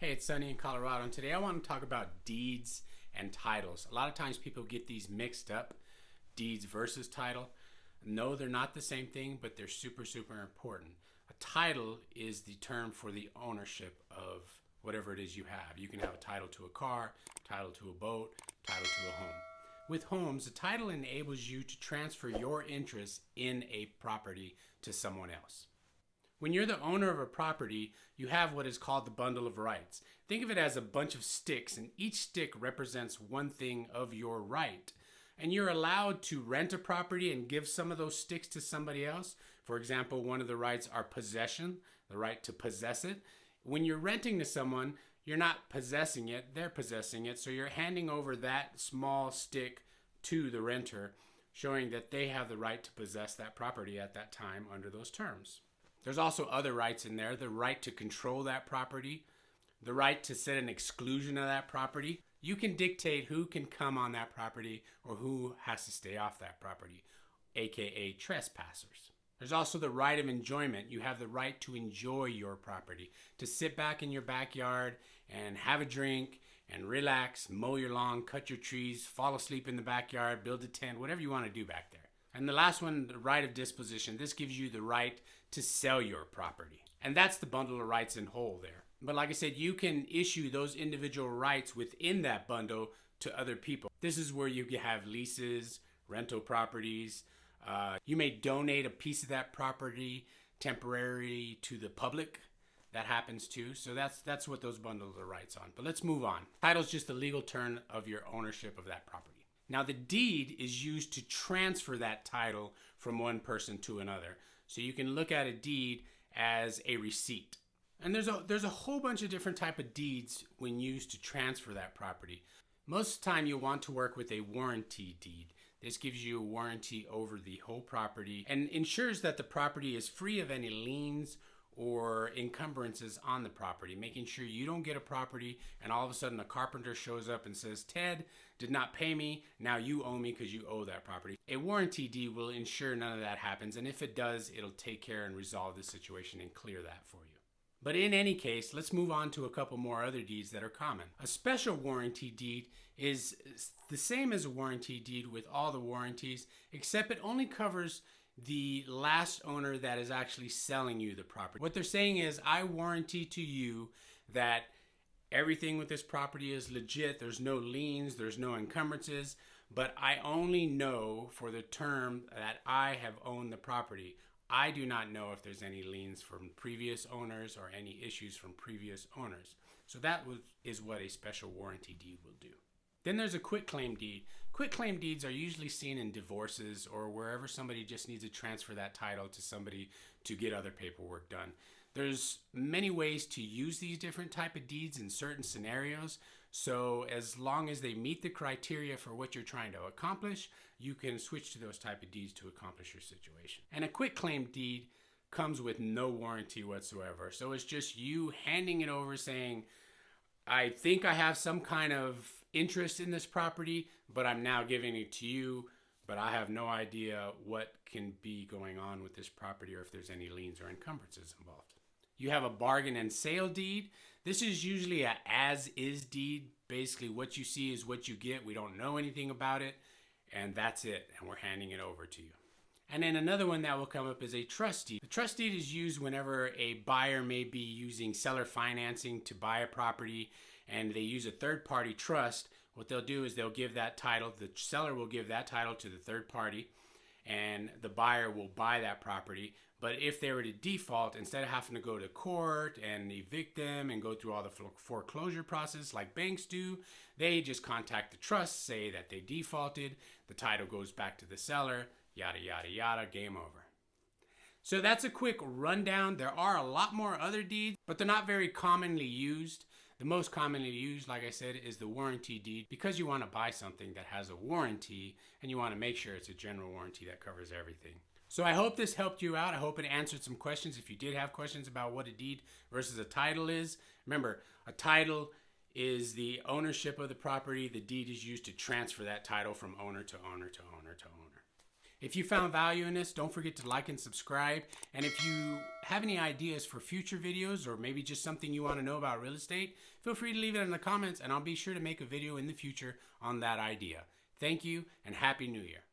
Hey, it's Sunny in Colorado, and today I want to talk about deeds and titles. A lot of times people get these mixed up, deeds versus title. No, they're not the same thing, but they're super important. A title is the term for the ownership of whatever it is you have. You can have a title to a car, title to a boat, title to a home. With homes, a title enables you to transfer your interest in a property to someone else. When you're the owner of a property, you have what is called the bundle of rights. Think of it as a bunch of sticks, and each stick represents one thing of your right. And you're allowed to rent a property and give some of those sticks to somebody else. For example, one of the rights are possession, the right to possess it. When you're renting to someone, you're not possessing it, they're possessing it. So you're handing over that small stick to the renter, showing that they have the right to possess that property at that time under those terms. There's also other rights in there: the right to control that property, the right to set an exclusion of that property. You can dictate who can come on that property or who has to stay off that property, aka trespassers. There's also the right of enjoyment. You have the right to enjoy your property, to sit back in your backyard and have a drink and relax, mow your lawn, cut your trees, fall asleep in the backyard, build a tent, whatever you want to do back there. And the last one, the right of disposition. This gives you the right to sell your property. And that's the bundle of rights in whole there. But like I said, you can issue those individual rights within that bundle to other people. This is where you have leases, rental properties. You may donate a piece of that property temporarily to the public. That happens too. So that's what those bundles of rights on. But let's move on. Title is just the legal term of your ownership of that property. Now, the deed is used to transfer that title from one person to another. So you can look at a deed as a receipt. And there's a whole bunch of different type of deeds when used to transfer that property. Most of the time you'll want to work with a warranty deed. This gives you a warranty over the whole property and ensures that the property is free of any liens or encumbrances on the property, making sure you don't get a property and all of a sudden a carpenter shows up and says, "Ted did not pay me, now you owe me because you owe that property." A warranty deed will ensure none of that happens, and if it does, it'll take care and resolve the situation and clear that for you. But in any case, let's move on to a couple more other deeds that are common. A special warranty deed is the same as a warranty deed with all the warranties, except it only covers the last owner that is actually selling you the property. What they're saying is, I warranty to you that everything with this property is legit. There's no liens, there's no encumbrances, but I only know for the term that I have owned the property. I do not know if there's any liens from previous owners or any issues from previous owners. So that is what a special warranty deed will do. Then there's a quitclaim deed. Quitclaim deeds are usually seen in divorces or wherever somebody just needs to transfer that title to somebody to get other paperwork done. There's many ways to use these different type of deeds in certain scenarios. So as long as they meet the criteria for what you're trying to accomplish, you can switch to those type of deeds to accomplish your situation. And a quitclaim deed comes with no warranty whatsoever. So it's just you handing it over saying, I think I have some kind of interest in this property, but I'm now giving it to you, but I have no idea what can be going on with this property or if there's any liens or encumbrances involved. You have a bargain and sale deed. This is usually a as-is deed. Basically, what you see is what you get. We don't know anything about it, and that's it, and we're handing it over to you. And then another one that will come up is a trust deed. The trust deed is used whenever a buyer may be using seller financing to buy a property and they use a third-party trust. What they'll do is they'll give that title, the seller will give that title to the third party, and the buyer will buy that property. But if they were to default, instead of having to go to court and evict them and go through all the foreclosure process like banks do, they just contact the trust, say that they defaulted, the title goes back to the seller, yada, yada, yada, game over. So that's a quick rundown. There are a lot more other deeds, but they're not very commonly used. The most commonly used, like I said, is the warranty deed, because you want to buy something that has a warranty and you want to make sure it's a general warranty that covers everything. So I hope this helped you out. I hope it answered some questions. If you did have questions about what a deed versus a title is, remember, a title is the ownership of the property. The deed is used to transfer that title from owner to owner to owner to owner. If you found value in this, don't forget to like and subscribe. And if you have any ideas for future videos or maybe just something you want to know about real estate, feel free to leave it in the comments and I'll be sure to make a video in the future on that idea. Thank you and Happy New Year.